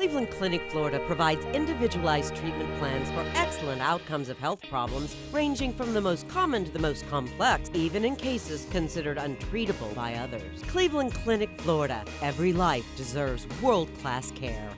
Cleveland Clinic, Florida provides individualized treatment plans for excellent outcomes of health problems ranging from the most common to the most complex, even in cases considered untreatable by others. Cleveland Clinic, Florida. Every life deserves world-class care.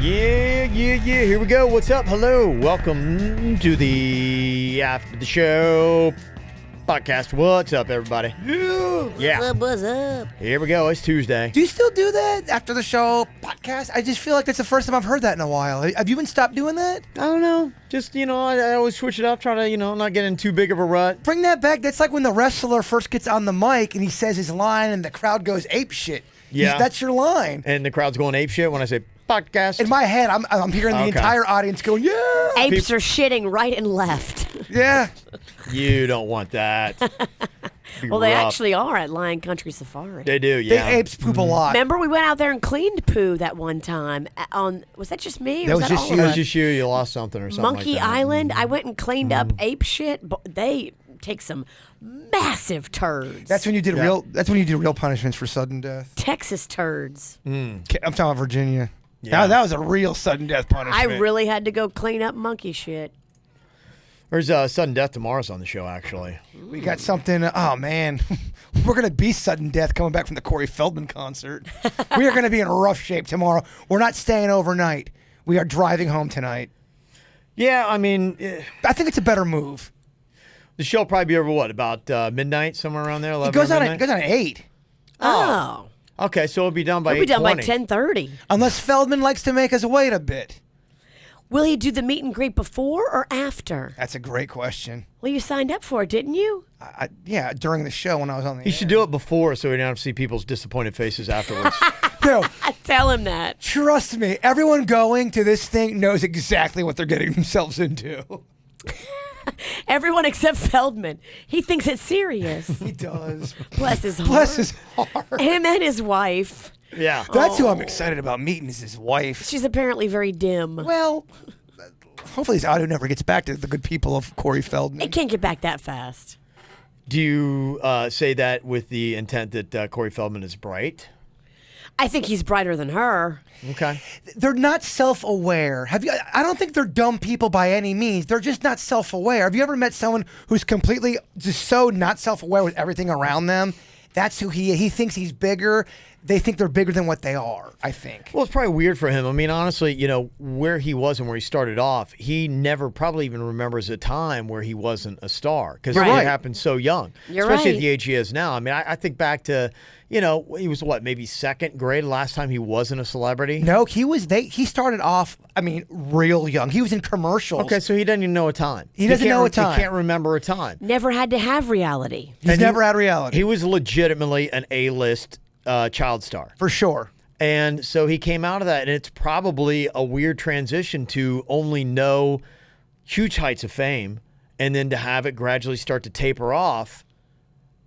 Yeah. Here we go. What's up? Hello. Welcome to the After the Show podcast. What's up, everybody? Yeah. What's up? Here we go. It's Tuesday. Do you still do that after the show podcast? I just feel like that's the first time I've heard that in a while. Have you been stopped doing that? I don't know. Just, I always switch it up, try to, not get in too big of a rut. Bring that back. That's like when the wrestler first gets on the mic and he says his line and the crowd goes ape shit. Yeah. That's your line. And the crowd's going ape shit when I say podcast. In my head, I'm hearing the entire audience going, yeah. Apes are shitting right and left. Yeah. You don't want that. Be Well, they rough. actually are at Lion Country Safari. They do, yeah. They apes poop a lot. Remember we went out there and cleaned poo that one time was that just me? Or That was just all you. of It was us? just you lost something or something Monkey like that. Island. I went and cleaned up ape shit. But they take some massive turds. That's when you did real punishments for sudden death. Texas turds. I'm talking about Virginia. Yeah. That was a real sudden death punishment. I really had to go clean up monkey shit. There's sudden death tomorrow's on the show, actually. We got something. Oh, man. We're going to be sudden death coming back from the Corey Feldman concert. We are going to be in rough shape tomorrow. We're not staying overnight. We are driving home tonight. Yeah, I mean, I think it's a better move. the show will probably be over, what, about midnight, somewhere around there? 11 It goes or on midnight? at 8. Oh. Okay, so it'll be done by It'll be done by 8:20. 10:30. Unless Feldman likes to make us wait a bit. Will he do the meet and greet before or after? That's a great question. Well, you signed up for it, didn't you? Yeah, during the show when I was on the He air. should do it before so we don't have to see people's disappointed faces afterwards. No, Tell him that. trust me. Everyone going to this thing knows exactly what they're getting themselves into. Everyone except Feldman. He thinks it's serious. He does. Bless his heart. Bless his heart. Him and his wife. Yeah. That's who I'm excited about meeting is his wife. She's apparently very dim. Well, hopefully this audio never gets back to the good people of Corey Feldman. It can't get back that fast. Do you say that with the intent that Corey Feldman is bright? I think he's brighter than her. Okay. They're not self-aware. I don't think they're dumb people by any means. They're just not self-aware. Have you ever met someone who's completely just so not self-aware with everything around them? That's who he thinks he's bigger. They think they're bigger than what they are, I think. Well, it's probably weird for him. I mean, honestly, where he was and where he started off, he never probably even remembers a time where he wasn't a star because Right. it happened so young, You're especially right. at the age he is now. I mean, I think back to, he was maybe second grade last time he wasn't a celebrity. No, he started off, real young. He was in commercials. Okay, so he doesn't even know a time. He doesn't know a He time. can't remember a time. Never had to have reality. He's never had reality. He was legitimately an A-list child star. For sure. And so he came out of that, and it's probably a weird transition to only know huge heights of fame and then to have it gradually start to taper off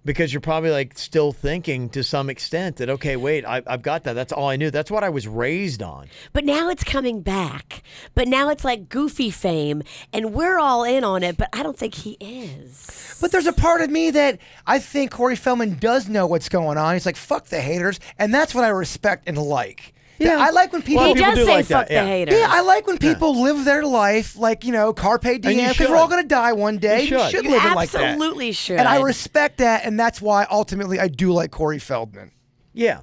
because you're probably still thinking to some extent that, okay, wait, I've got that. That's all I knew. That's what I was raised on. But now it's coming back. But now it's like goofy fame, and we're all in on it, but I don't think he is. But there's a part of me that I think Corey Feldman does know what's going on. He's like, fuck the haters. And that's what I respect and like. Yeah. I like when people... He people does do say like fuck that, yeah. the haters. Yeah, I like when people live their life like, carpe diem, because should. we're all going to die one day. You should. You live it like that. absolutely should. And I respect that, and that's why ultimately I do like Corey Feldman. Yeah.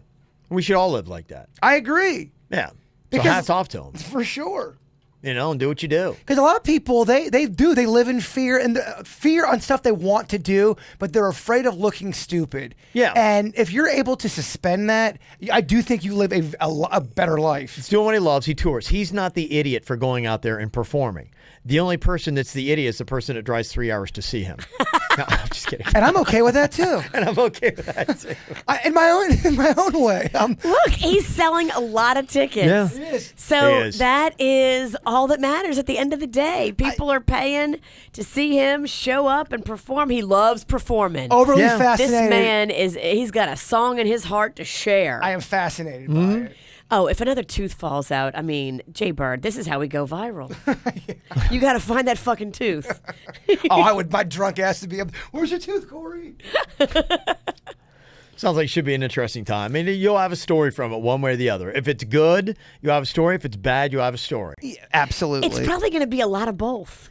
We should all live like that. I agree, Yeah. So Because- hats off to him, for sure. and do what you do. Because a lot of people, they live in fear, and fear on stuff they want to do, but they're afraid of looking stupid. Yeah. And if you're able to suspend that, I do think you live a better life. He's doing what he loves. He tours. He's not the idiot for going out there and performing. The only person that's the idiot is the person that drives 3 hours to see him. No, I'm just kidding. And I'm okay with that too. And I'm okay with that too. In my own way. Look, he's selling a lot of tickets. Yeah. He is. So He is. that is all that matters at the end of the day. People are paying to see him show up and perform. He loves performing. Overly Yeah. This fascinated. man he's got a song in his heart to share. I am fascinated by it. Oh, if another tooth falls out, Jay Bird, this is how we go viral. You got to find that fucking tooth. My drunk ass to be up. Where's your tooth, Corey? Sounds like it should be an interesting time. I mean, you'll have a story from it one way or the other. If it's good, you have a story. If it's bad, you have a story. Yeah, absolutely. It's probably going to be a lot of both,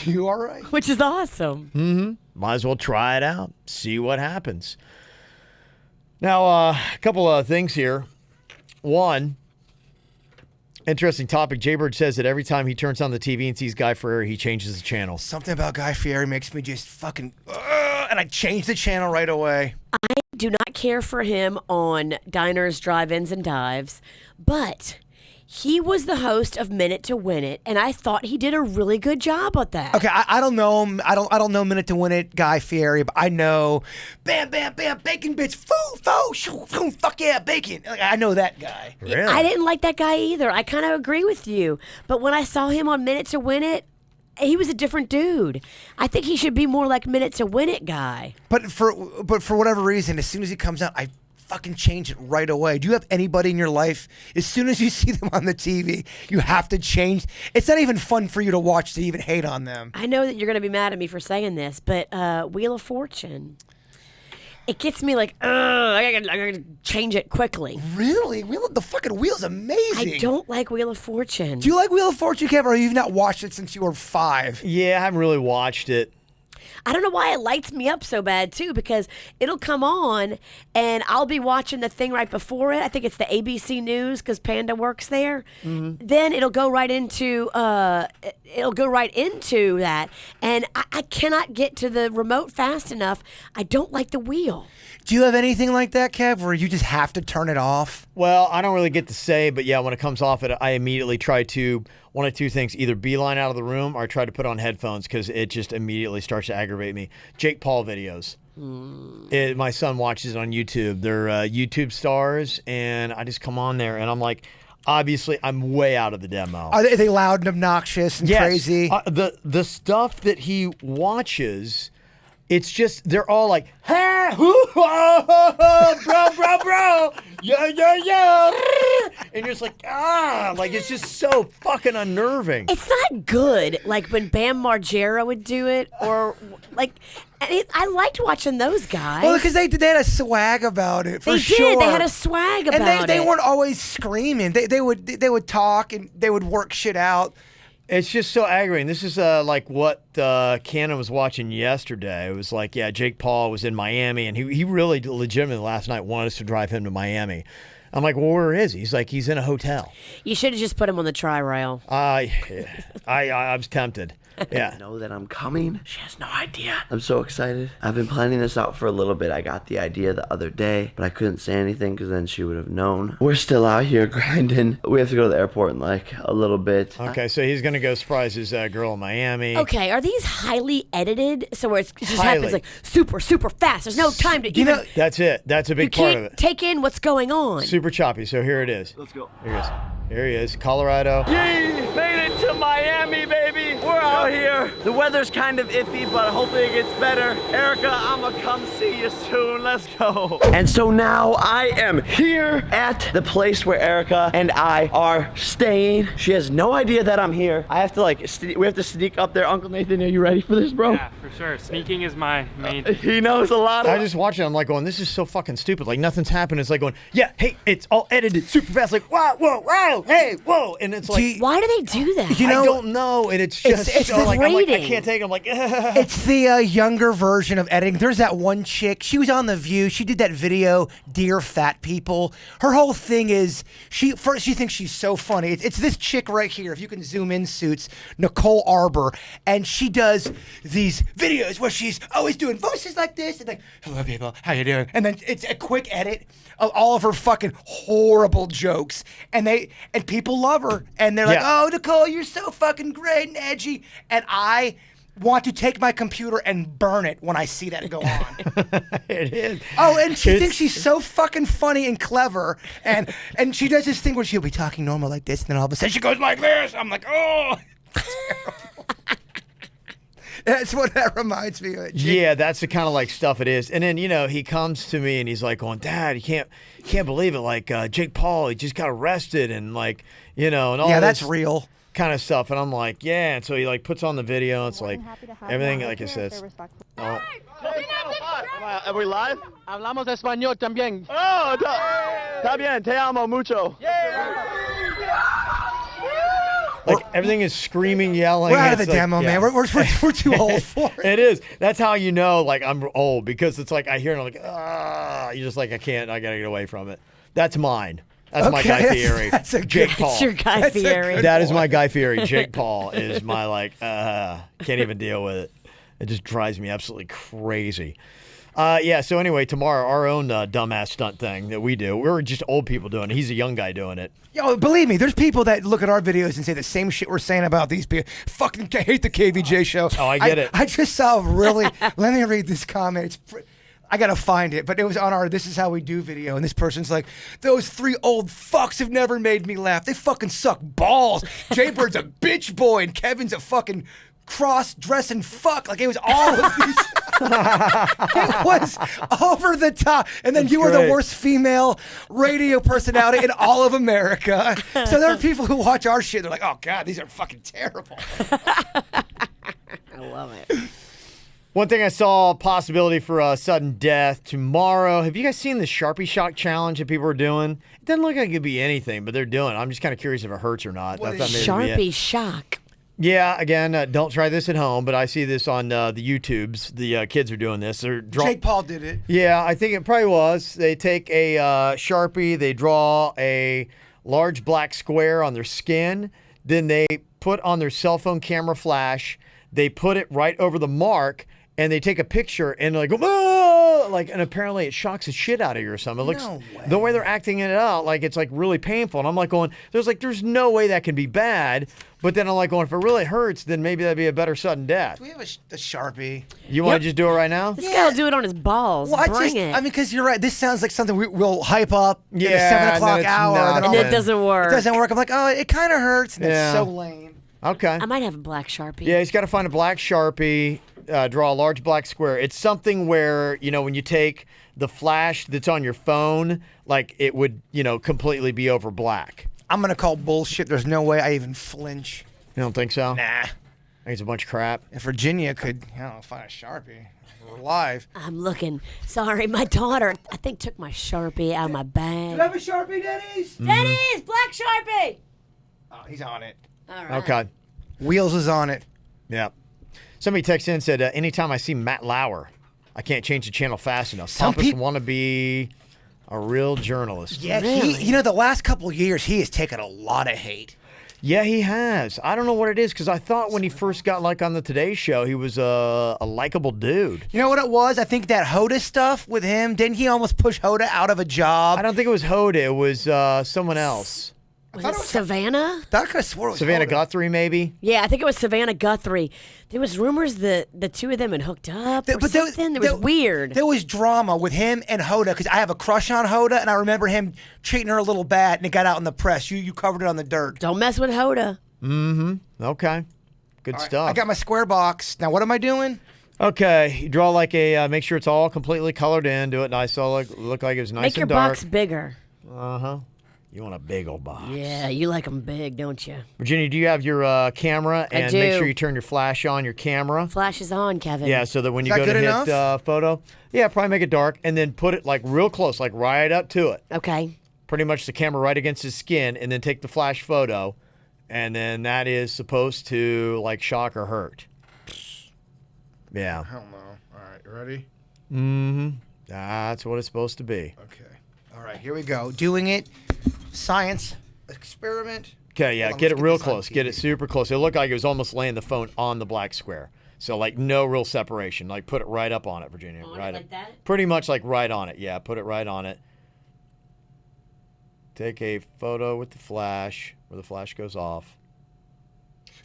You are right. which is awesome. Might as well try it out, see what happens. Now, a couple of things here. One, Interesting topic. Jaybird says that every time he turns on the TV and sees Guy Fieri, he changes the channel. Something about Guy Fieri makes me just fucking, and I change the channel right away. I do not care for him on Diners, Drive-Ins, and Dives, but he was the host of Minute to Win It, and I thought he did a really good job at that. Okay, I don't know him. I don't know Minute to Win It, Guy Fieri, but I know bam, bam, bam, bacon bits, foo, fuck yeah, bacon. Like, I know that guy. Really? I didn't like that guy either. I kind of agree with you. But when I saw him on Minute to Win It, he was a different dude. I think he should be more like Minute to Win It guy. But for whatever reason, as soon as he comes out, I fucking change it right away. Do you have anybody in your life, as soon as you see them on the TV, you have to change? It's not even fun for you to watch to even hate on them. I know that you're going to be mad at me for saying this, but Wheel of Fortune, it gets me like, I gotta change it quickly. Really? The fucking Wheel's amazing. I don't like Wheel of Fortune. Do you like Wheel of Fortune, Kev, or you've not watched it since you were 5? Yeah, I haven't really watched it. I don't know why it lights me up so bad, too, because it'll come on, and I'll be watching the thing right before it. I think it's the ABC News, because Panda works there. Mm-hmm. Then it'll go right into that, and I cannot get to the remote fast enough. I don't like the wheel. Do you have anything like that, Kev, where you just have to turn it off? Well, I don't really get to say, but yeah, when it comes off it, I immediately try to, one of two things, either beeline out of the room or I try to put on headphones because it just immediately starts to aggravate me. Jake Paul videos. My son watches it on YouTube. They're YouTube stars, and I just come on there, and I'm like, obviously, I'm way out of the demo. Are they loud and obnoxious and crazy? The stuff that he watches... It's just, they're all like, ha, hoo, bro, yo. And you're just like, like it's just so fucking unnerving. It's not good, like when Bam Margera would do it, or like, I liked watching those guys. Well, because they had a swag about it, for sure. They did, they had a swag about it. And they weren't always screaming. They would talk and they would work shit out. It's just so aggravating. This is like what Cannon was watching yesterday. It was like, yeah, Jake Paul was in Miami, and he really legitimately last night wanted us to drive him to Miami. I'm like, well, where is he? He's like, he's in a hotel. You should have just put him on the tri-rail. I was tempted. Yeah. Know that I'm coming. She has no idea. I'm so excited. I've been planning this out for a little bit. I got the idea the other day, but I couldn't say anything because then she would have known. We're still out here grinding. We have to go to the airport in like a little bit. Okay, so he's gonna go surprise his girl in Miami. Okay, are these highly edited? So where it just happens like super, super fast. There's no time to even. That's it. That's a big part of it. Take in what's going on. Super choppy. So here it is. Let's go. Here he is, Colorado. Yay! Made it to Miami, baby. We're out here. The weather's kind of iffy, but hopefully it gets better. Erica, I'ma come see you soon. Let's go. And so now I am here at the place where Erica and I are staying. She has no idea that I'm here. I have to we have to sneak up there. Uncle Nathan, are you ready for this, bro? Yeah, for sure. Sneaking is my main. He knows a lot. I just watch it. I'm like going, this is so fucking stupid. Like nothing's happened. It's like going, yeah, hey, it's all edited super fast. Like whoa, hey, whoa, and it's like, why do they do that? I don't know, and it's just it's so like, I'm like, I grating. can't take it. I'm like, It's the younger version of editing. There's that one chick. She was on The View. She did that video, Dear Fat People. Her whole thing is she thinks she's so funny. It's this chick right here. If you can zoom in, Suits, Nicole Arbor, and she does these videos where she's always doing voices like this and like, hello people, how you doing? And then it's a quick edit of all of her fucking horrible jokes, and people love her, and they're like, oh, Nicole, you're so fucking great and edgy, and I want to take my computer and burn it when I see that go on. It is. Oh, and she thinks she's so fucking funny and clever, and she does this thing where she'll be talking normal like this, and then all of a sudden she goes like this. I'm like, oh, terrible. That's what that reminds me of. Yeah, that's the kind of like stuff it is. And then, he comes to me and he's like going, Dad, you can't believe it. Like Jake Paul, he just got arrested and like, and all that's this real kind of stuff. And I'm like, yeah. And so he like puts on the video. It's like everything, like I said. Oh. Are we live? Hablamos español también. Oh, está bien. Te amo mucho. Like everything is screaming, yelling. We're out of the It's like, demo, yeah. man. We're too old for it. It is. That's how you know, like I'm old, because it's like I hear it, I'm like, you're just like, I gotta get away from it. That's mine. That's my Guy Fieri. That's a Jake good- Paul. It's your Guy That's a Fieri. good- That is my Guy Fieri. Jake Paul is my can't even deal with it. It just drives me absolutely crazy. So anyway, tomorrow, our own dumbass stunt thing that we do. We're just old people doing it. He's a young guy doing it. Yo, believe me, there's people that look at our videos and say the same shit we're saying about these people. Fucking hate the KVJ show. Oh, I get it. I just saw let me read this comment. I gotta find it, but it was on our "This Is How We Do" video, and this person's like, "Those 3 old fucks have never made me laugh. They fucking suck balls. Jay Bird's a bitch boy, and Kevin's a fucking cross-dressing fuck." Like, it was all of these. It was over the top. And then you were great. the worst female radio personality in all of America. So there are people who watch our shit. They're like, "Oh God, these are fucking terrible." I love it. One thing I saw, a possibility for a sudden death tomorrow. Have you guys seen the Sharpie Shock challenge that people are doing? It doesn't look like it could be anything, but they're doing it. I'm just kind of curious if it hurts or not. What That's is not maybe it. Sharpie shock. Yeah, again, don't try this at home, but I see this on the YouTubes. The kids are doing this. They're Jake Paul did it. Yeah, I think it probably was. They take a Sharpie, they draw a large black square on their skin, then they put on their cell phone camera flash, they put it right over the mark, and they take a picture and like, oh! And apparently it shocks the shit out of you or something. It looks No way. the way they're acting it out, like it's like really painful. And I'm like going, there's no way that can be bad. But then I'm like going, if it really hurts, then maybe that'd be a better sudden death. Do we have a Sharpie? You want to just do it right now? This guy will do it on his balls. Well, Bring it. I mean, because you're right. This sounds like something we'll hype up at the Yeah, 7 and o'clock then it's hour. nothing. and it doesn't work. It doesn't work. I'm like, oh, it kind of hurts. And Yeah. It's so lame. Okay. I might have a black Sharpie. Yeah, he's got to find a black Sharpie, draw a large black square. It's something where, when you take the flash that's on your phone, like it would, completely be over black. I'm going to call bullshit. There's no way I even flinch. You don't think so? Nah. I think it's a bunch of crap. If Virginia could, find a Sharpie. We're live. I'm looking. Sorry, my daughter, I think, took my Sharpie out of my bag. a Sharpie, Denny's? Denny's, black Sharpie! Oh, he's on it. All right. Okay. Wheels is on it. Yeah. Somebody texted in and said, anytime I see Matt Lauer, I can't change the channel fast enough. Some Pompous peop- want to be a real journalist. Yeah, Really? the last couple of years, he has taken a lot of hate. Yeah, he has. I don't know what it is, because I thought when he first got on the Today Show, he was a likable dude. You know what it was? I think that Hoda stuff with him, didn't he almost push Hoda out of a job? I don't think it was Hoda. It was someone else. Was it Savannah? I could have swore it was Savannah Hoda. Guthrie, maybe? Yeah, I think it was Savannah Guthrie. There was rumors that the two of them had hooked up or something. There was weird. There was drama with him and Hoda because I have a crush on Hoda, and I remember him treating her a little bad, and it got out in the press. You covered it on the dirt. Don't mess with Hoda. Okay. Good stuff. I got my square box. Now, what am I doing? Okay. You draw make sure it's all completely colored in. Do it nice. So look like it was nice Make your and dark. box bigger. Uh-huh. You want a big old box. Yeah, you like them big, don't you? Virginia, do you have your camera? And make do. sure you turn your flash on your camera. Flash is on, Kevin. Yeah, so that when Is you that go to good hit enough? photo, yeah, probably make it dark and then put it real close, right up to it. Okay. Pretty much the camera right against his skin, and then take the flash photo, and then that is supposed to shock or hurt. Yeah. I don't know. All right, you ready? That's what it's supposed to be. Okay. All right, here we go. Doing it. Science experiment. Okay, yeah, Hold on, get let's it real this on close. Get it TV. super close. It looked like it was almost laying the phone on the black square. So no real separation. Put it right up on it, Virginia. On it right like up. that? Pretty much right on it. Yeah, put it right on it. Take a photo with the flash where the flash goes off.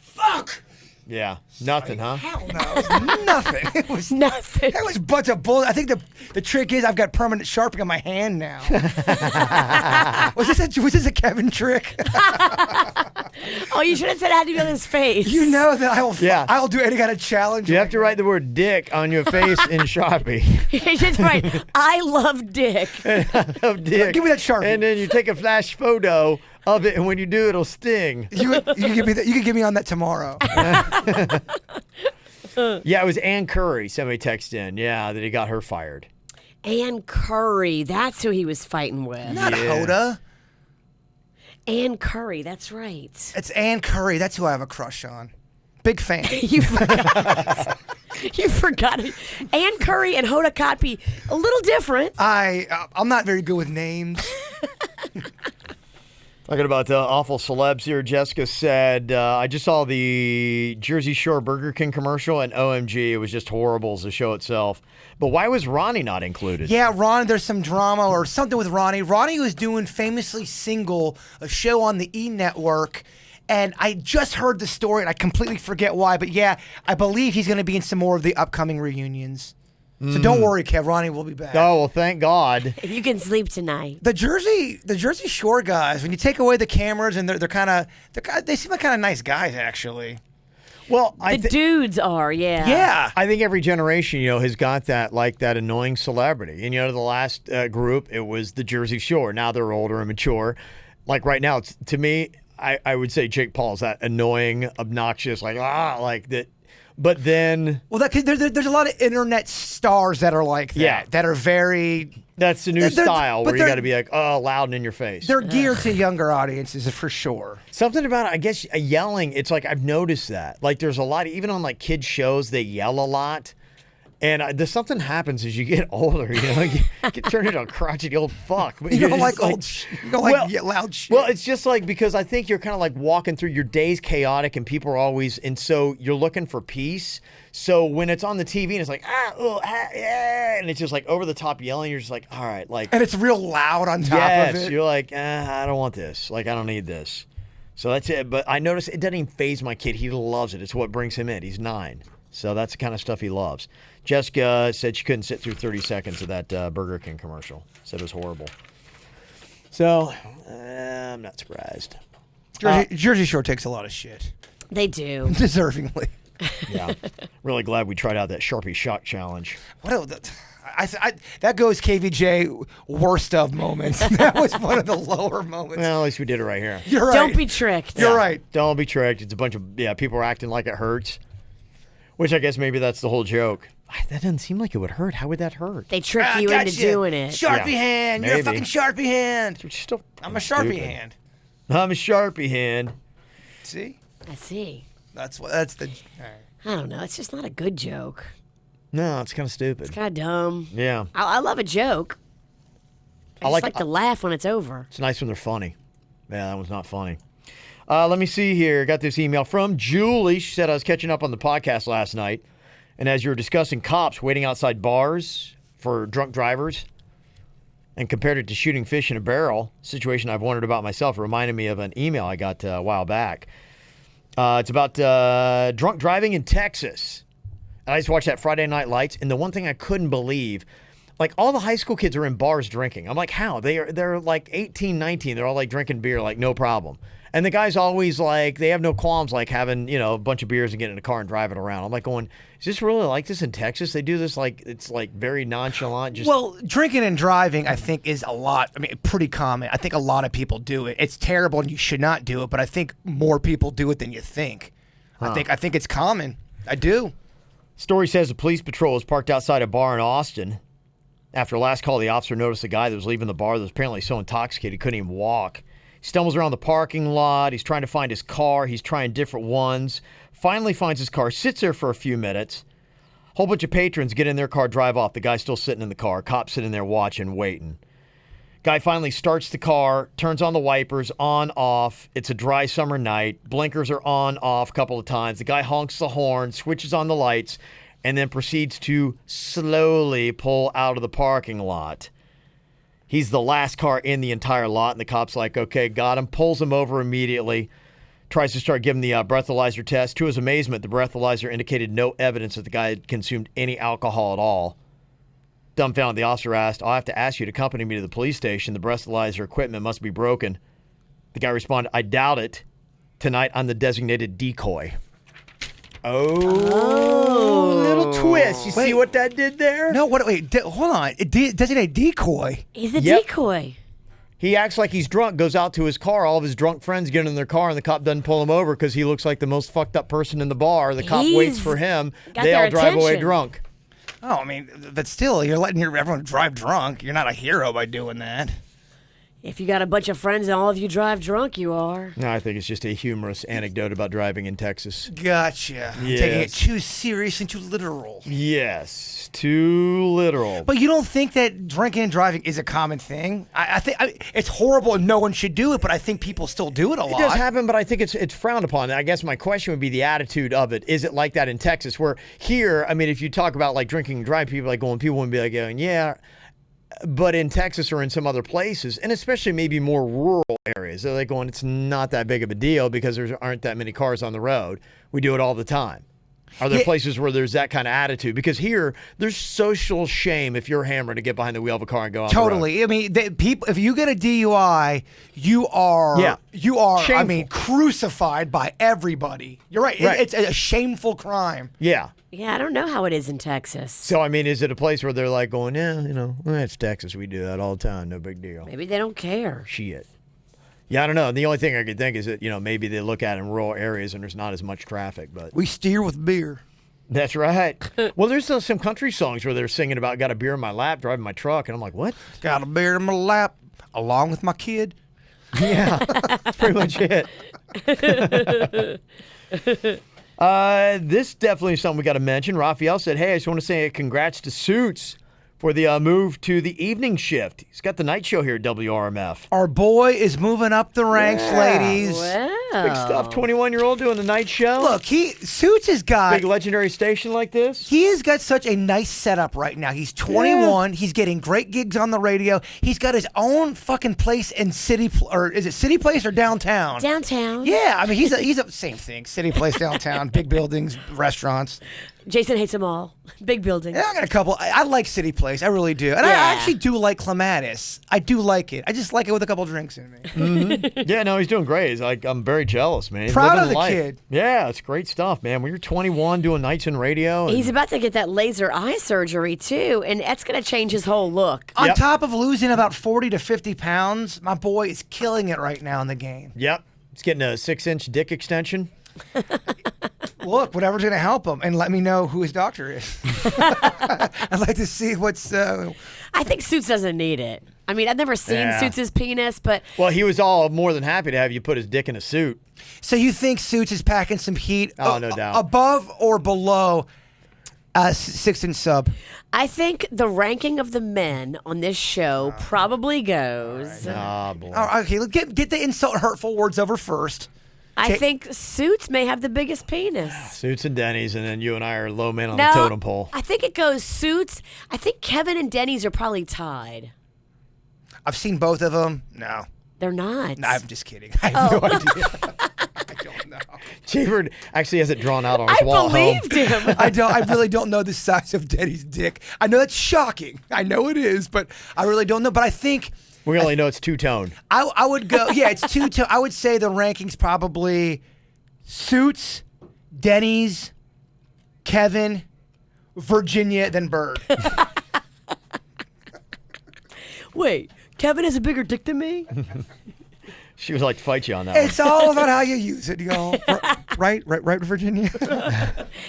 Fuck! Yeah, nothing, huh? Hell no. It was nothing. It was Nothing. That was a bunch of bull. I think the trick is I've got permanent Sharpie on my hand now. was this a Kevin trick? Oh, you should have said it had to be on his face. You know that Yeah. I'll do any kind of challenge. You have to write the word dick on your face in Sharpie. It's right. I love dick. Of dick. Give me that Sharpie. And then you take a flash photo of it, and when you do, it'll sting. You can give me that. You can give me on that tomorrow. Yeah, it was Ann Curry. Somebody texted in. Yeah, that he got her fired. Ann Curry. That's who he was fighting with. Not Hoda. Ann Curry. That's right. It's Ann Curry. That's who I have a crush on. Big fan. You forgot. You forgot it. Ann Curry and Hoda Kotb, a little different. I'm not very good with names. Talking about awful celebs here, Jessica said, I just saw the Jersey Shore Burger King commercial, and OMG, it was just horrible as the show itself. But why was Ronnie not included? Yeah, Ron, there's some drama or something with Ronnie. Ronnie was doing Famously Single, a show on the E! Network, and I just heard the story, and I completely forget why. But yeah, I believe he's going to be in some more of the upcoming reunions. So don't worry, Kev. Ronnie will be back. Oh, well, thank God. You can sleep tonight. The Jersey Shore guys, when you take away the cameras, and they seem like kind of nice guys, actually. Well, The dudes are, yeah. Yeah. I think every generation, has got that annoying celebrity. And, the last group, it was the Jersey Shore. Now they're older and mature. Like right now, to me, I would say Jake Paul's that annoying, obnoxious, like that. But then... Well, there's a lot of internet stars that are like that. Yeah. That are very... That's the new style where you got to be like, loud and in your face. They're geared to younger audiences for sure. Something about it, I guess, yelling, it's like I've noticed that. Like there's a lot, even on like kids shows, they yell a lot. And there's something happens as you get older, you get turned into a crotchety old fuck. But You don't like loud shit. Well, it's just like, because I think you're kind of like walking through your day's chaotic and people are always, and so you're looking for peace. So when it's on the TV and it's like, yeah, and it's just like over the top yelling, you're just like, all right, like. And it's real loud on top of it. You're like, I don't want this. Like, I don't need this. So that's it. But I noticed it doesn't even faze my kid. He loves it. It's what brings him in. He's 9. So that's the kind of stuff he loves. Jessica said she couldn't sit through 30 seconds of that Burger King commercial. Said it was horrible. So I'm not surprised. Jersey Shore takes a lot of shit. They do. Deservingly. Yeah. Really glad we tried out that Sharpie shot challenge. That goes KVJ worst of moments. That was one of the lower moments. Well, at least we did it right here. You're right. Don't be tricked. You're right. Don't be tricked. It's a bunch of people are acting like it hurts. Which I guess maybe that's the whole joke. That doesn't seem like it would hurt. How would that hurt? They trick you into doing it. Sharpie hand. You're a maybe. fucking Sharpie hand. I'm a Sharpie stupid. hand. I'm a Sharpie hand. See? I see. That's the. All right. I don't know. It's just not a good joke. No, it's kind of stupid. It's kind of dumb. Yeah. I love a joke. I just like to laugh when it's over. It's nice when they're funny. Yeah, that one's not funny. Let me see here. Got this email from Julie. She said, I was catching up on the podcast last night, and as you were discussing cops waiting outside bars for drunk drivers and compared it to shooting fish in a barrel, situation I've wondered about myself, it reminded me of an email I got a while back. It's about drunk driving in Texas. And I just watched that Friday Night Lights, and the one thing I couldn't believe, like all the high school kids are in bars drinking. I'm like, how? They're like 18, 19. They're all like drinking beer, like no problem. And the guys always like, they have no qualms like having, a bunch of beers and getting in a car and driving around. I'm like going, is this really like this in Texas? They do this like, it's like very nonchalant. Well, drinking and driving, I think, is pretty common. I think a lot of people do it. It's terrible and you should not do it, but I think more people do it than you think. I think it's common. I do. Story says a police patrol was parked outside a bar in Austin. After last call, the officer noticed a guy that was leaving the bar that was apparently so intoxicated he couldn't even walk. He stumbles around the parking lot. He's trying to find his car. He's trying different ones. Finally finds his car. Sits there for a few minutes. Whole bunch of patrons get in their car, drive off. The guy's still sitting in the car. Cops sitting there watching, waiting. Guy finally starts the car, turns on the wipers, on, off. It's a dry summer night. Blinkers are on, off a couple of times. The guy honks the horn, switches on the lights, and then proceeds to slowly pull out of the parking lot. He's the last car in the entire lot, and the cop's like, okay, got him, pulls him over immediately, tries to start giving the breathalyzer test. To his amazement, the breathalyzer indicated no evidence that the guy had consumed any alcohol at all. Dumbfounded, the officer asked, I'll have to ask you to accompany me to the police station. The breathalyzer equipment must be broken. The guy responded, I doubt it. Tonight, I'm the designated decoy. Oh, little twist. You see what that did there? No, wait, hold on. Designated decoy? He's a decoy. He acts like he's drunk, goes out to his car. All of his drunk friends get in their car, and the cop doesn't pull him over because he looks like the most fucked up person in the bar. The cop waits for him. They all drive away drunk. Oh, but still, you're letting everyone drive drunk. You're not a hero by doing that. If you got a bunch of friends and all of you drive drunk, you are. No, I think it's just a humorous anecdote about driving in Texas. Gotcha. Yes. Taking it too serious and too literal. Yes, too literal. But you don't think that drinking and driving is a common thing? I think it's horrible and no one should do it, but I think people still do it a lot. It does happen, but I think it's frowned upon. I guess my question would be the attitude of it. Is it like that in Texas? Where here, I mean, if you talk about like drinking and driving, people wouldn't be like going, yeah. But in Texas or in some other places, and especially maybe more rural areas, they're like going, it's not that big of a deal because there aren't that many cars on the road. We do it all the time. Are there places where there's that kind of attitude? Because here, there's social shame if you're hammered to get behind the wheel of a car and go out Totally. the road. I mean, people. If you get a DUI, you are. Shameful. I mean, crucified by everybody. You're right. Right. It's a shameful crime. Yeah. Yeah, I don't know how it is in Texas. So, I mean, is it a place where they're like going, yeah, it's Texas. We do that all the time. No big deal. Maybe they don't care. Shit. Yeah, I don't know. The only thing I could think is that, maybe they look at it in rural areas and there's not as much traffic. But We steer with beer. that's right. Well, there's still some country songs where they're singing about got a beer in my lap, driving my truck. And I'm like, what? Got a beer in my lap, along with my kid. Yeah, that's pretty much it. This definitely is something we got to mention. Raphael said, hey, I just want to say congrats to Suits for the move to the evening shift. He's got the night show here at WRMF. Our boy is moving up the ranks, ladies. Wow. Big stuff. 21-year-old doing the night show. Look, Suits has got. Big legendary station like this. He has got such a nice setup right now. He's 21. He's getting great gigs on the radio. He's got his own fucking place in is it City Place or downtown? Downtown. Yeah, I mean he's a same thing. City Place downtown, big buildings, restaurants. Jason hates them all. Big buildings. Yeah, I got a couple. I like City Place. I really do. And I actually do like Clematis. I do like it. I just like it with a couple drinks in me. Mm-hmm. Yeah, no, he's doing great. He's like, I'm very jealous, man. He's Proud living of the life. kid. Yeah, it's great stuff, man. When you're 21 doing nights in radio. He's about to get that laser eye surgery, too, and that's going to change his whole look. On top of losing about 40 to 50 pounds, my boy is killing it right now in the game. Yep. He's getting a 6-inch dick extension. Look, whatever's going to help him, and let me know who his doctor is. I'd like to see what's. I think Suits doesn't need it. I mean, I've never seen Yeah. Suits' penis, but Well, he was all more than happy to have you put his dick in a suit. So you think Suits is packing some heat? Oh, no doubt. Above or below 6-inch sub? I think the ranking of the men on this show probably goes. Ah, boy. All right, okay, let's get the insult hurtful words over first. I think Suits may have the biggest penis. Suits and Denny's, and then you and I are low men on No, the totem pole. I think it goes Suits. I think Kevin and Denny's are probably tied. I've seen both of them. No. They're not. No, I'm just kidding. I have no idea. I don't know. Jaybird actually has it drawn out on his I wall at home. believed him. I really don't know the size of Denny's dick. I know that's shocking. I know it is, but I really don't know. But I think We only know it's two-tone. I would go. Yeah, it's two. I would say the rankings probably Suits, Denny's, Kevin, Virginia, then Bird. Wait, Kevin has a bigger dick than me? She would like to fight you on that one. It's all about how you use it, y'all. Right, Virginia.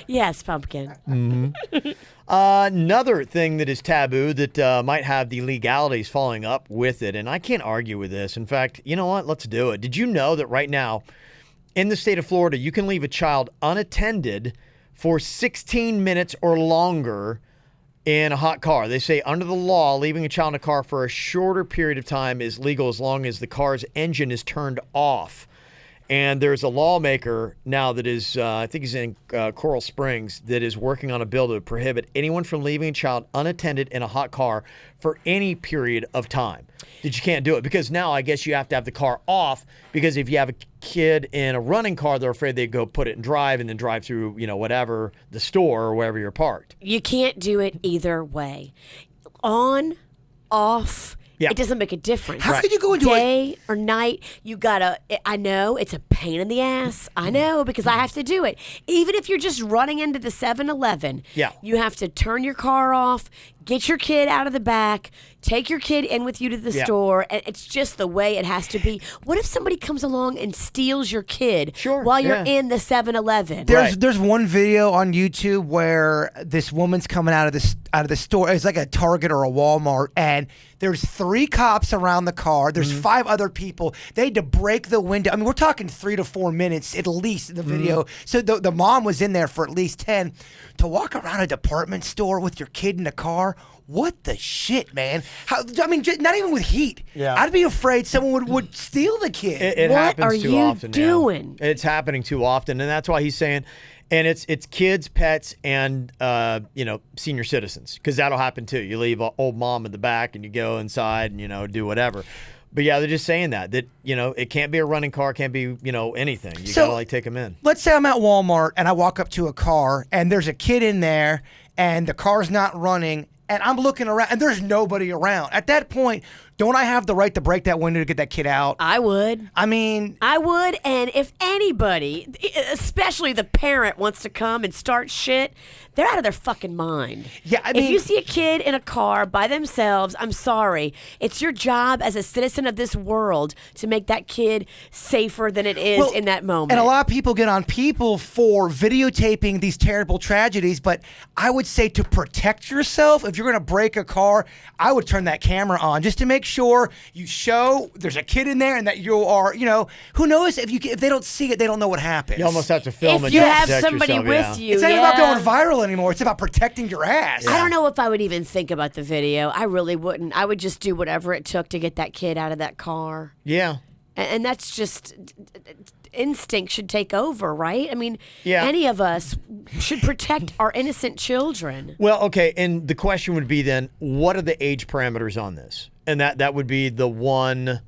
Yes, Pumpkin. Another thing that is taboo that might have the legalities following up with it, and I can't argue with this. In fact, you know what? Let's do it. Did you know that right now in the state of Florida, you can leave a child unattended for 16 minutes or longer in a hot car? They say under the law, leaving a child in a car for a shorter period of time is legal as long as the car's engine is turned off. And there's a lawmaker now that is, I think he's in Coral Springs, that is working on a bill to prohibit anyone from leaving a child unattended in a hot car for any period of time. That you can't do it because now I guess you have to have the car off, because if you have a kid in a running car, they're afraid they'd go put it in drive and then drive through, whatever, the store or wherever you're parked. You can't do it either way. On, off. Yeah. It doesn't make a difference. How could you go into day or night? You gotta. I know it's a pain in the ass. I know because I have to do it. Even if you're just running into the 7-Eleven, Yeah. you have to turn your car off, Get your kid out of the back. Take your kid in with you to the store. And it's just the way it has to be. What if somebody comes along and steals your kid while you're in the 7-Eleven? There's one video on YouTube where this woman's coming out of the store. It's like a Target or a Walmart, and there's 3 cops around the car. There's 5 other people. They had to break the window. I mean, we're talking 3 to 4 minutes at least in the video. So the mom was in there for at least 10. To walk around a department store with your kid in the car, what the shit, man? I mean, not even with heat. Yeah. I'd be afraid someone would steal the kid. It What happens are too you often. doing? Now. It's happening too often, and that's why he's saying, and it's kids, pets, and senior citizens, because that'll happen too. You leave old mom in the back, and you go inside, and do whatever. But yeah, they're just saying that it can't be a running car, can't be anything. You gotta take them in. Let's say I'm at Walmart and I walk up to a car and there's a kid in there and the car's not running and I'm looking around and there's nobody around. At that point, don't I have the right to break that window to get that kid out? I would. I mean, I would, and if anybody, especially the parent, wants to come and start shit, they're out of their fucking mind. Yeah, I mean, if you see a kid in a car by themselves, I'm sorry. It's your job as a citizen of this world to make that kid safer than it is in that moment. And a lot of people get on people for videotaping these terrible tragedies, but I would say to protect yourself, if you're going to break a car, I would turn that camera on just to make sure you show there's a kid in there and that you are, who knows if they don't see it, they don't know what happens. You almost have to film if it. you to have protect somebody yourself, with you, It's not about going viral anymore. It's about protecting your ass. I don't know if I would even think about the video. I really wouldn't. I would just do whatever it took to get that kid out of that car. Yeah. And that's just instinct should take over, right? I mean, Yeah. any of us should protect our innocent children. Well, okay, and the question would be then, what are the age parameters on this? And that would be the one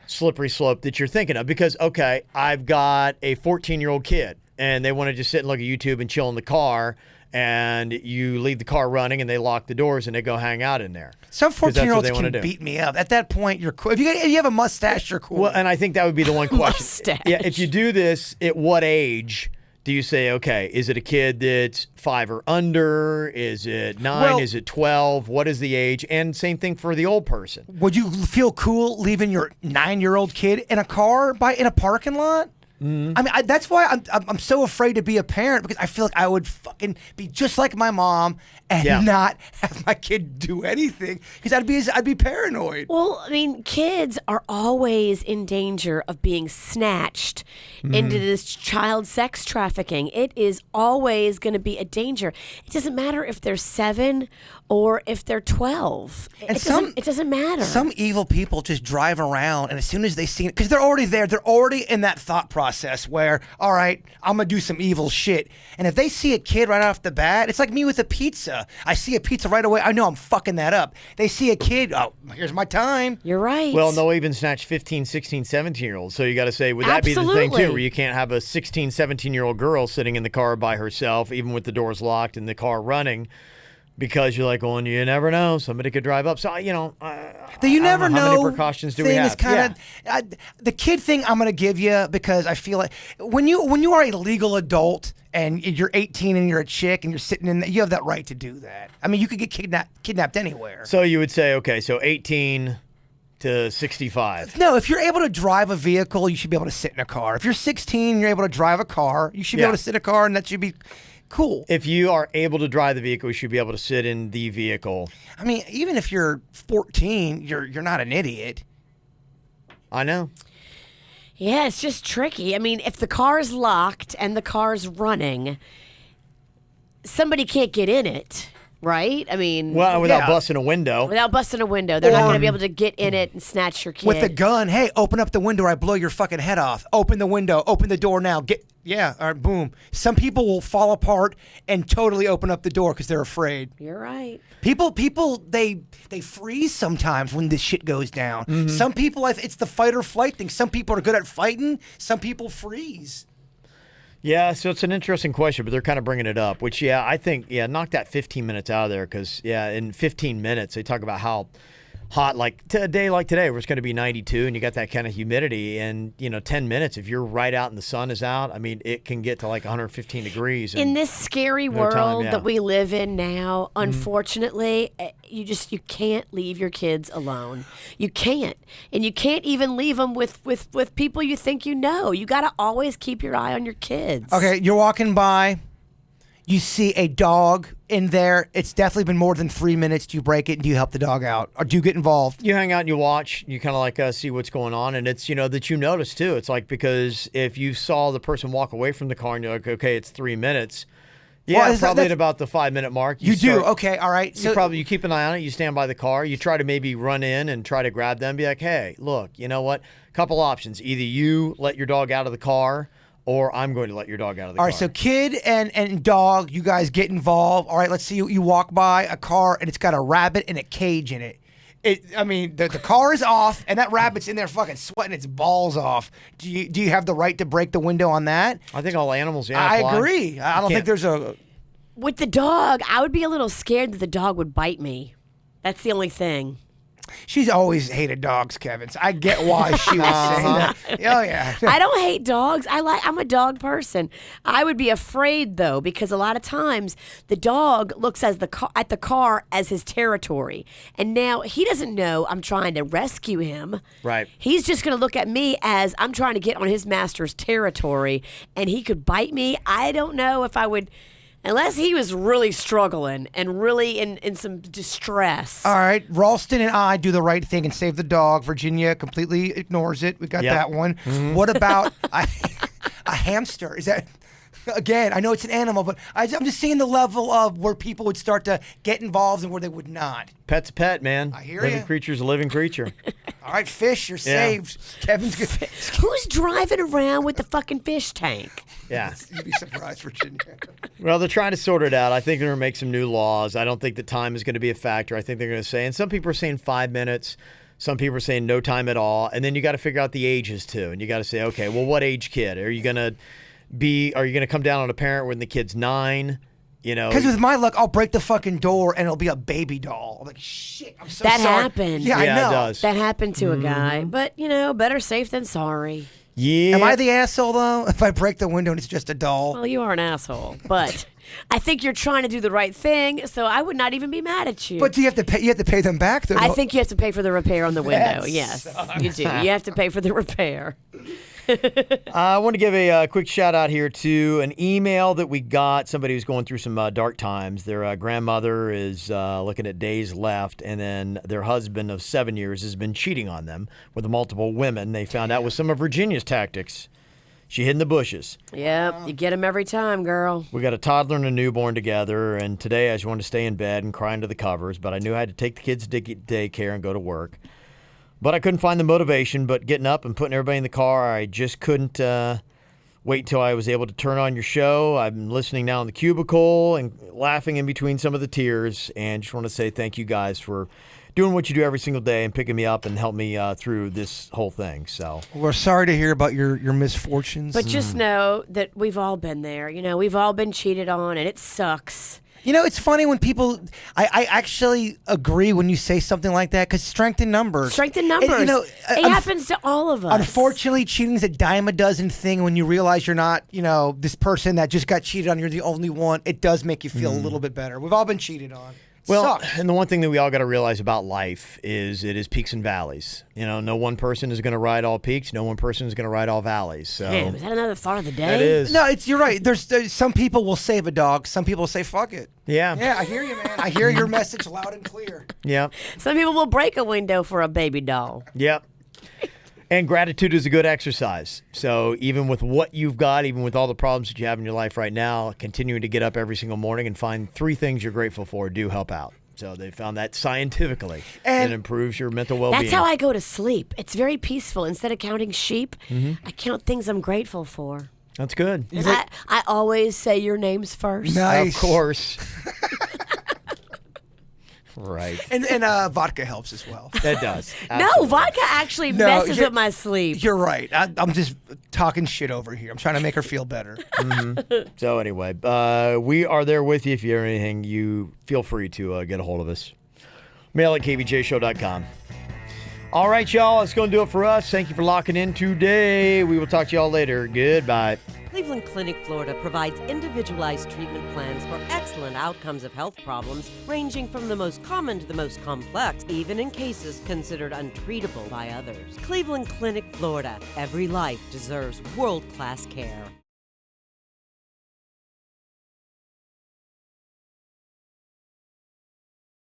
slippery slope that you're thinking of. Because, okay, I've got a 14-year-old kid, and they want to just sit and look at YouTube and chill in the car, and you leave the car running, and they lock the doors, and they go hang out in there. Some 14-year-olds can beat me up. At that point, you're cool. If you have a mustache, you're cool. Well, and I think that would be the one question. Mustache. Yeah, if you do this, at what age do you say, okay, is it a kid that's 5 or under? Is it 9? Well, is it 12? What is the age? And same thing for the old person. Would you feel cool leaving your 9-year-old kid in a car in a parking lot? I mean, that's why I'm so afraid to be a parent, because I feel like I would fucking be just like my mom and not have my kid do anything, because I'd be paranoid. Well, I mean, kids are always in danger of being snatched into this child sex trafficking. It is always going to be a danger. It doesn't matter if they're 7 or if they're 12. And It doesn't matter. Some evil people just drive around, and as soon as they see it, because they're already there, they're already in that thought process where, all right, I'm going to do some evil shit. And if they see a kid right off the bat, it's like me with a pizza. I see a pizza right away, I know I'm fucking that up. They see a kid, oh, here's my time. You're right. Well, they'll even snatch 15, 16, 17-year-olds. So you got to say, would that be the thing, too, where you can't have a 16, 17-year-old girl sitting in the car by herself, even with the doors locked and the car running? Because you're like, well, you never know. Somebody could drive up. So, the you never I don't know. How many precautions do we thing have? is kind of the kid thing I'm going to give you, because I feel like when you are a legal adult and you're 18 and you're a chick and you're sitting in, you have that right to do that. I mean, you could get kidnapped anywhere. So you would say, okay, so 18 to 65. No, if you're able to drive a vehicle, you should be able to sit in a car. If you're 16 and you're able to drive a car, you should be able to sit in a car, and that should be cool. If you are able to drive the vehicle, you should be able to sit in the vehicle. I mean, even if you're 14, you're not an idiot. I know. Yeah, it's just tricky. I mean, if the car's locked and the car's running, somebody can't get in it, right? I mean, well, without busting a window. Without busting a window. They're not going to be able to get in it and snatch your kid. With a gun, hey, open up the window or I blow your fucking head off. Open the window, open the door now. All right, boom. Some people will fall apart and totally open up the door because they're afraid. You're right. People, they freeze sometimes when this shit goes down. Some people, it's the fight or flight thing. Some people are good at fighting. Some people freeze. Yeah, so it's an interesting question, but they're kind of bringing it up, which, I think, knock that 15 minutes out of there, because, in 15 minutes, they talk about how hot, like a day like today where it's going to be 92 and you got that kind of humidity, and 10 minutes, if you're right out and the sun is out, I mean, it can get to like 115 degrees. In this scary world that we live in now, unfortunately, you can't leave your kids alone. You can't. And you can't even leave them with people you think you know. You got to always keep your eye on your kids. Okay, you're walking by. You see a dog in there. It's definitely been more than 3 minutes. Do you break it and do you help the dog out? Or do you get involved? You hang out and you watch. You kind of like see what's going on. And it's, that you notice too. It's like, because if you saw the person walk away from the car and you're like, okay, it's 3 minutes. Yeah, well, probably at about the 5 minute mark. You do? Okay, all right. So you keep an eye on it. You stand by the car. You try to maybe run in and try to grab them. Be like, hey, look, you know what? Couple options. Either you let your dog out of the car, or I'm going to let your dog out of the car. All right, so kid and dog, you guys get involved. All right, let's see you walk by a car and it's got a rabbit and a cage in it. The car is off and that rabbit's in there fucking sweating its balls off. Do you have the right to break the window on that? I think all animals, I agree. I don't think there's a... With the dog, I would be a little scared that the dog would bite me. That's the only thing. She's always hated dogs, Kevin. So I get why she was saying that. Oh yeah. I don't hate dogs. I'm a dog person. I would be afraid though, because a lot of times the dog looks at the car as his territory, and now he doesn't know I'm trying to rescue him. Right. He's just going to look at me as I'm trying to get on his master's territory, and he could bite me. I don't know if I would. Unless he was really struggling and really in some distress. All right. Ralston and I do the right thing and save the dog. Virginia completely ignores it. We got that one. Mm-hmm. What about a hamster? Is that... Again, I know it's an animal, but I'm just seeing the level of where people would start to get involved and where they would not. Pet's a pet, man. I hear Living you. creature's a living creature. All right, fish, you're saved. Kevin's good. Who's driving around with the fucking fish tank? Yeah. You'd be surprised, Virginia. Well, they're trying to sort it out. I think they're going to make some new laws. I don't think the time is going to be a factor. I think they're going to say, and some people are saying 5 minutes. Some people are saying no time at all. And then you got to figure out the ages too. And you got to say, okay, well, what age kid? Are you going to come down on a parent when the kid's 9? Because with my luck, I'll break the fucking door and it'll be a baby doll. I'm like, shit, I'm so sorry. That happened. Yeah, I know. It does. That happened to a guy. But, better safe than sorry. Yeah. Am I the asshole, though, if I break the window and it's just a doll? Well, you are an asshole. But I think you're trying to do the right thing, so I would not even be mad at you. But do you have to pay? You have to pay them back, though. I think you have to pay for the repair on the window. That Yes, sucks. you do. You have to pay for the repair. I want to give a quick shout out here to an email that we got. Somebody who's going through some dark times. Their grandmother is looking at days left, and then their husband of 7 years has been cheating on them with multiple women. They found out with some of Virginia's tactics. She hid in the bushes. Yep, you get them every time, girl. We got a toddler and a newborn together, and today I just wanted to stay in bed and cry into the covers, but I knew I had to take the kids to daycare and go to work. But I couldn't find the motivation, but getting up and putting everybody in the car, I just couldn't wait till I was able to turn on your show. I'm listening now in the cubicle and laughing in between some of the tears, and just want to say thank you guys for doing what you do every single day and picking me up and help me through this whole thing. So we're sorry to hear about your misfortunes. But just know that we've all been there. We've all been cheated on, and it sucks. It's funny when people. I actually agree when you say something like that, because strength in numbers. Strength in numbers. It happens to all of us. Unfortunately, cheating's a dime a dozen thing. When you realize you're not, this person that just got cheated on, you're the only one. It does make you feel a little bit better. We've all been cheated on. Well, Sucks. and the one thing that we all got to realize about life is it is peaks and valleys. No one person is going to ride all peaks. No one person is going to ride all valleys. So Damn, is that another thought of the day? That is. No, you're right. There's some people will save a dog. Some people will say fuck it. Yeah. Yeah, I hear you, man. I hear your message loud and clear. Yep. Some people will break a window for a baby doll. Yep. And gratitude is a good exercise. So even with what you've got, even with all the problems that you have in your life right now, continuing to get up every single morning and find 3 things you're grateful for do help out. So they found that scientifically. And it improves your mental well-being. That's how I go to sleep. It's very peaceful. Instead of counting sheep, I count things I'm grateful for. That's good. And I always say your names first. Nice. Of course. Right. And vodka helps as well. That does. No, Absolutely. vodka actually messes with my sleep. You're right. I'm just talking shit over here. I'm trying to make her feel better. Mm-hmm. So anyway, we are there with you. If you have anything, you feel free to get a hold of us. Mail at kvjshow.com. All right, y'all. That's going to do it for us. Thank you for locking in today. We will talk to y'all later. Goodbye. Cleveland Clinic, Florida provides individualized treatment plans for excellent outcomes of health problems ranging from the most common to the most complex, even in cases considered untreatable by others. Cleveland Clinic, Florida. Every life deserves world-class care.